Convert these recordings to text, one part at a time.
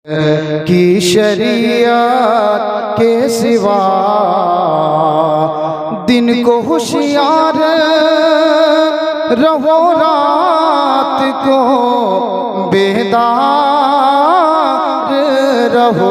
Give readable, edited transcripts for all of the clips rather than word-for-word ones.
की शरीयत के सिवा दिन को होशियार रहो, रात को बेदार रहो।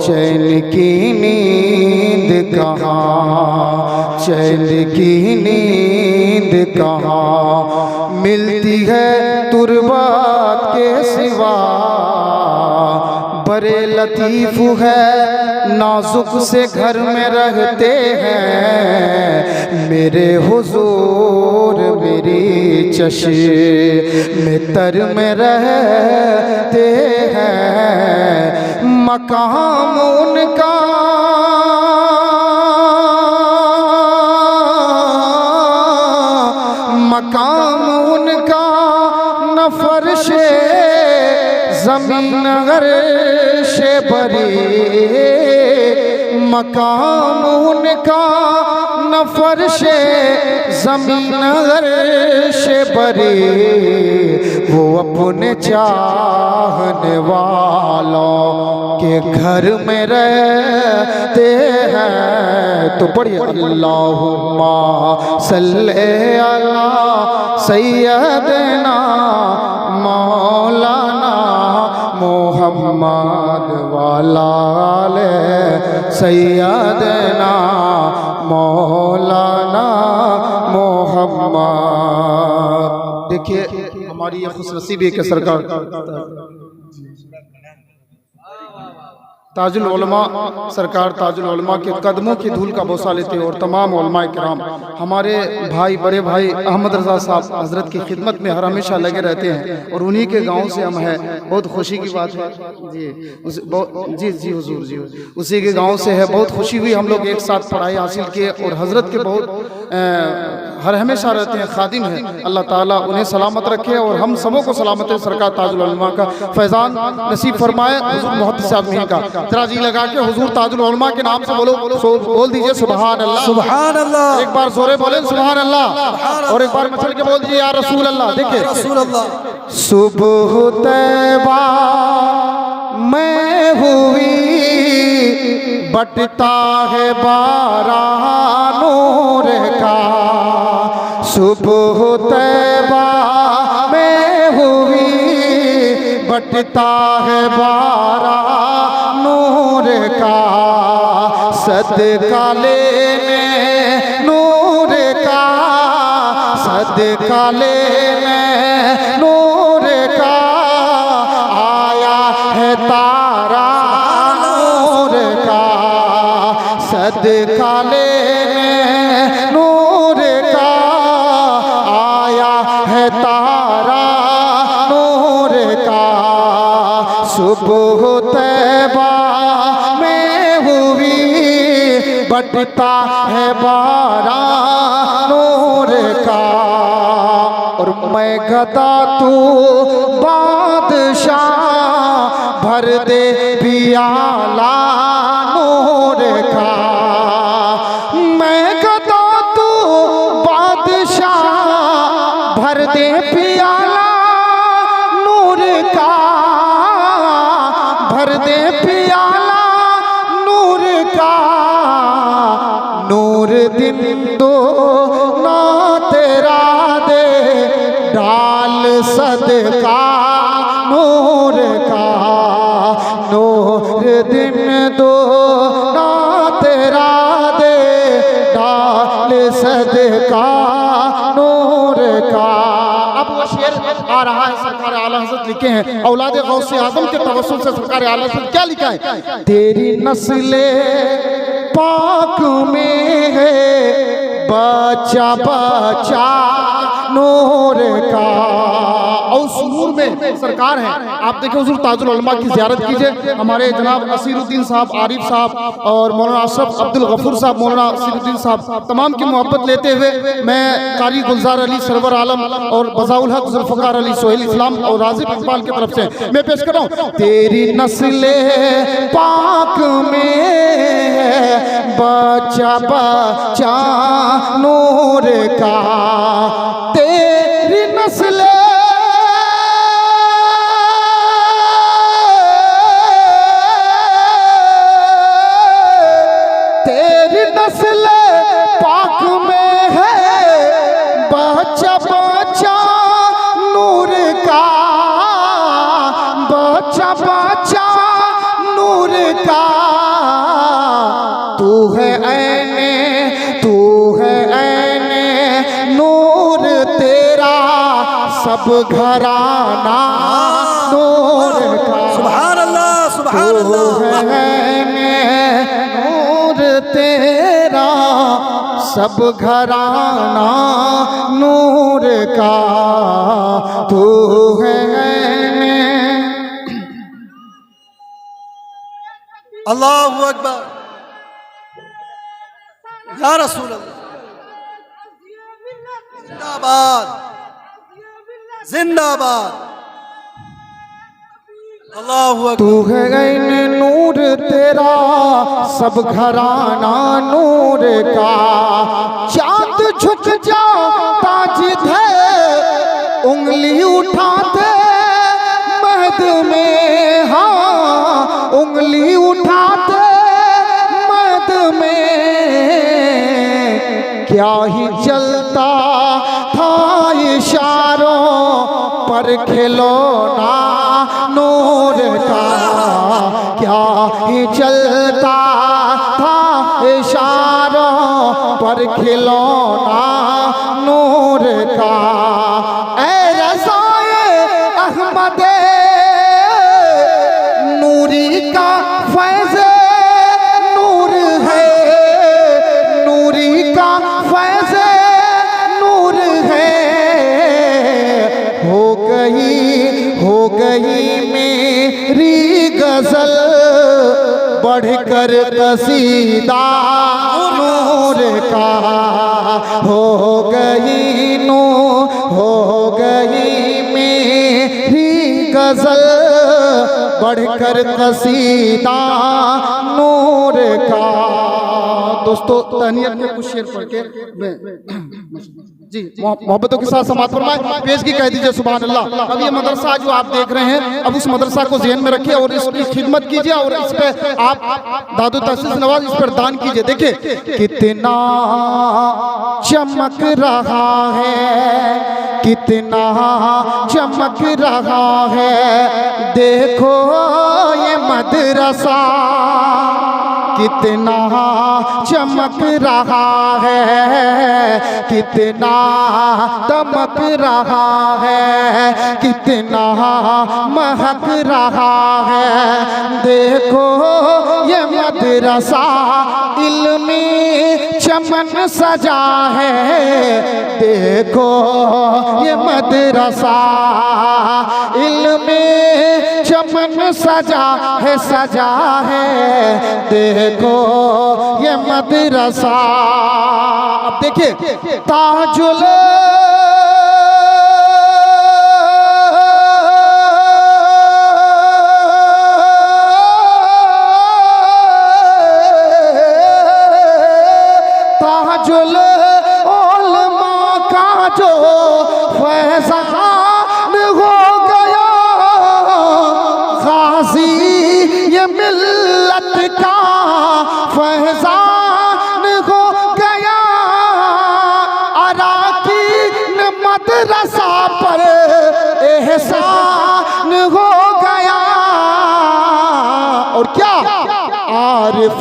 चैन की नींद कहाँ, चैन की नींद कहाँ मिलती है तुरबात के सिवा। बड़े लतीफ है नाजुक से घर में रहते हैं, मेरे हुजूर मेरी चश्मे तर में रहते हैं। मकाम उनका मकाम उनका न फर्शे ज़मीन अर्शे बरी, मकाम उनका न फर्शे ज़मीन अर्शे बरी। वो अपने चाहने वालों के घर में रहते हैं। तो पढ़िए अल्लाहुम्मा सल्ले अला सय्यदना मौलाना मोहम्मद वाला ले सय्यदना मौलाना मोहम्मद। देखिए हमारी ये खुशनसीबी है कि सरकार ताजुल उलमा सरकार ताजुल उलमा के कदमों की धूल का बोसा लेते हैं और तमाम उलमा किराम हमारे भाई बड़े भाई अहमद रज़ा साहब हज़रत की खिदमत में हर हमेशा लगे रहते हैं और उन्हीं के गांव से हम हैं। बहुत खुशी की बात है जी हुजूर जी उसी के गांव से है। बहुत खुशी हुई, हम लोग एक साथ पढ़ाई हासिल किए और हज़रत के बहुत हर हमेशा रहते हैं, खादिम है। अल्लाह ताला उन्हें सलामत रखे और हम सबों को सलामत है। सरकार ताजुल उलमा का फैज़ान नसीब फरमाए। हुजूर मुहद्दिस आज़मीन का जरा जी लगा के हुजूर ताजुल उलमा के नाम से बोल दीजिए सुभान अल्लाह, सुभान अल्लाह। एक बार जोरे बोले सुभान अल्लाह और एक बार मचल के बोल दीजिए या रसूल अल्लाह। देखिए सुबह तैबा मैं हुई बटता है बारां नूर का, सुबह तैबा में हुई बटता है बारां नूर का। सदका लेने नूर का, सदका लेने नूर का आया है तारा नूर का। सदका लेने नूर का आया है तारा नूर का। सुबह तैबा में हुई बटता है बारां नूर का। और मैं गदा तू बादशाह भर दे पियाला नूर का। मैं गदा तू बादशाह भर दे पियाला नूर का, भर दे पियाला नूर का। नूर दिन दो ना तेरा दे डाल सदका नूर का। नूर दिन दो ना तेरा दे डाल सदका नूर का। अब वो शेर आ रहा है, सरकार आला हज़रत लिखे हैं औलाद गौसे आज़म के तवस्सुल से। सरकार आला हज़रत क्या लिखा है? तेरी नस्ले पाक में है बच्चा बच्चा नूर का। और सुरूर में सरकार है। आप देखिए हुजूर ताजुल उलमा की ज़ियारत कीजिए। हमारे जनाब असीरुद्दीन साहब, आरिफ साहब और मौलाना अशरफ अब्दुल गफूर साहब, मौलाना असीरुद्दीन साहब तमाम की मोहब्बत लेते हुए मैं कारी गुलजार अली सरवर आलम और बज़ाउल हक जुल्फ़कार अली सोहेल इस्लाम और राज़िब इकबाल की तरफ से मैं पेश कर रहा हूँ। तेरी नस्ले पाक में बच्चा बच्चा नूर का। तेरी नस्ले बच्चा नूर का, तू है ऐने, तू है ऐने नूर तेरा, सब घराना नूर का। सुभान अल्लाह, सुभान अल्लाह। तू है ऐने नूर तेरा, सब घराना नूर का, तू है ऐने। अल्लाहु अकबर, या रसूल अल्लाह, जिंदाबाद जिंदाबाद। अल्लाहु अकबर। तू है ऐने नूर तेरा, सब घराना नूर का, चांद झुक जाता जिधर उंगली उठाते महद में, हाँ उंगली उठाते महद में, क्या ही चलता था इशारों पर खिलौना नूर का, क्या ही चलता था इशारों पर खिलौना नूर का। ऐ रज़ाए अहमदे नूरी का फैज़ नूर है, नूरी का फैज़ नूर है, हो गई मेरी गजल बढ़कर कसीदा नूर का, हो गई मेरी गजल बढ़कर कसीदा नूर का। दोस्तों तहनीयत के कुछ शेर पढ़ के जी मोहब्बतों के साथ समाप्त फरमाए। पेशगी कह दीजिए सुभान अल्लाह। अब ये मदरसा जो आप देख रहे हैं, अब उस मदरसा को ज़हन में रखिए और इसकी खिदमत कीजिए और इस पे आप दादू तहसील नवाज इस पर दान कीजिए। देखिए कितना चमक रहा है, कितना चमक रहा है, देखो ये मदरसा कितना चमक रहा है, कितना दमक रहा है, कितना महक रहा है, देखो ये मदरसा इल्मी चमन सजा है, देखो ये मदरसा इल्मी चमन सजा है, देखो ये मदरसा। अब देखिए ताजुल ताजुल उलमा का जो फैज़ान हो गया, गाज़ी ये मिल्लत का फैज़ान हो गया, अराकीन मदरसा पर एहसान हो गया। और क्या आरिफ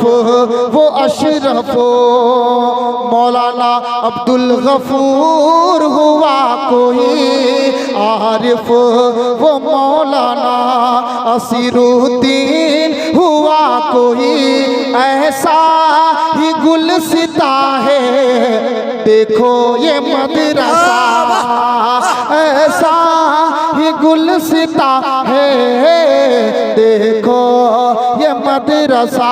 वो अशरफ मौलाना अब्दुल गफूर हुआ कोई, आरिफ वो मौलाना असीरुद्दीन हुआ कोई, ऐसा ही गुलसिता है, देखो ये मदरसा, ऐसा ही गुलसिता है, देखो ये मदरसा।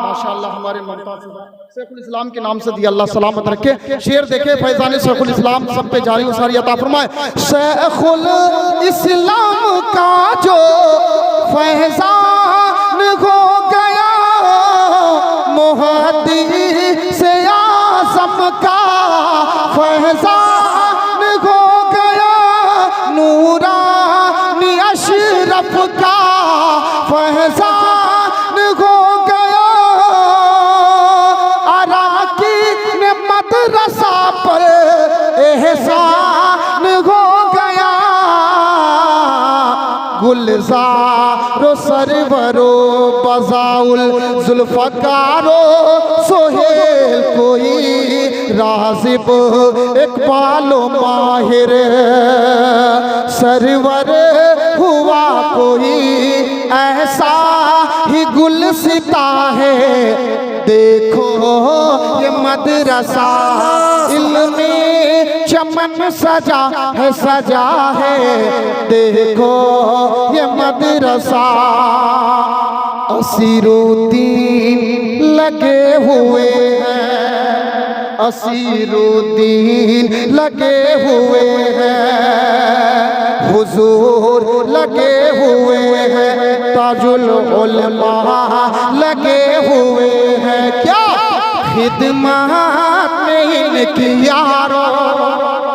माशाअल्लाह हमारे मुमताज़ शेखुल इस्लाम के नाम से दिया, अल्लाह सलामत रखे। शेर देखे फैज़ान शेखुल इस्लाम सब पे जारी सारी अता फरमाए। शेखुल इस्लाम का जो फैज़ान हो गया, मुहद्दिस आज़म का फैज़ान हो गया, नूरानी अशरफ का फैज़ान हो गया, अराकीन मदरसा पर एहसान हो गया, गुल गुलजारो सरवरो बजाउल जुल्फकारो सोहेल कोई राजिब इकबालो माहिर सरवर हुआ कोई ऐसा ही गुलसिता है देखो ये मदरसा इल्मे चमन सजा है देखो ये मदरसा असीरुद्दीन लगे हुए हैं असीरुद्दीन लगे हुए हैं हुजूर लगे हुए हैं ताजुल उलमा लगे हुए हैं क्या खिदमत में इनकी यारो।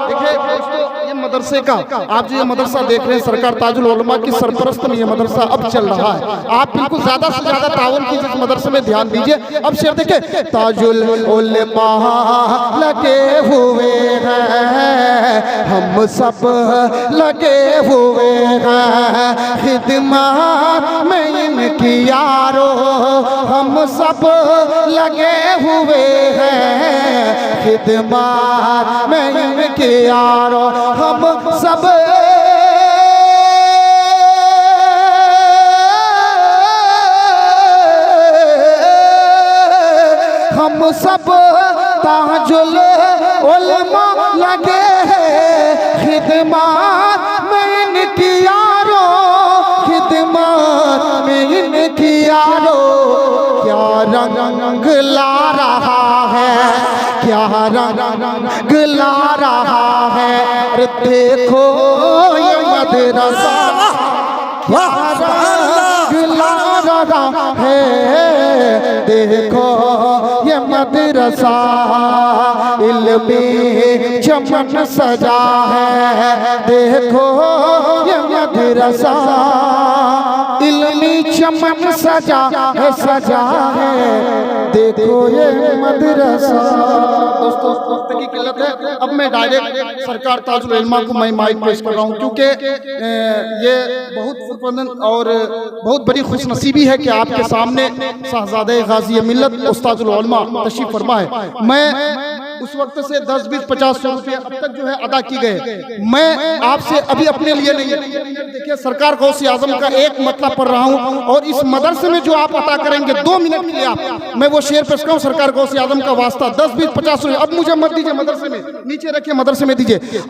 देखिए दोस्तों ये मदरसे का आप जो ये मदरसा देख रहे हैं सरकार ताजुल उलमा की सरपरस्त में ये मदरसा अब चल रहा है। आप बिल्कुल ज्यादा से ज्यादा ताउन कीजिए इस मदरसे में ध्यान दीजिए। अब शेर देखिए ताजुल उलमा लगे हुए हैं हम सब लगे हुए हैं खिदमत में इनकी यारो हम सब लगे हुए हैं खिदमत में इनकी यारो हम सब हम सब ताजुल उलमा लगे हैं खिदमत में इनकी यारो खिदमत में इनकी यारो। क्या रंग ला रहा है क्या रंग ला रहा है अरे देखो ये मदरसा क्या रंग ला रहा है देखो ये मदरसा इल्मी चमन सजा है देखो ये मदरसा इल्मी चमन सजा है देखो ये मदरसा। दोस्तों वक्त की किल्लत है अब मैं डायरेक्ट सरकार ताजुल उलमा को मैं माइक पेश कर रहा हूँ क्योंकि ये बहुत और बहुत बड़ी खुशनसीबी है कि आपके सामने शहजादे गाजी मिल्लत उस्ताजुल उलमा तशरीफ फरमा है। मैं उस वक्त से 10, 20, 50, 100 रुपये अब तक जो है अदा की गए। मैं आपसे अभी अपने लिए नहीं देखिए सरकार गौसे आजम का एक मतलब पढ़ रहा हूँ और इस मदरसे में जो आप अता करेंगे 2 मिनट के लिए आप मैं वो शेर पेश करूँ सरकार गौसे आजम का वास्ता 10, 20, 50 रुपये अब मुझे मत दीजिए मदरसे में नीचे रखिए मदरसे में दीजिए।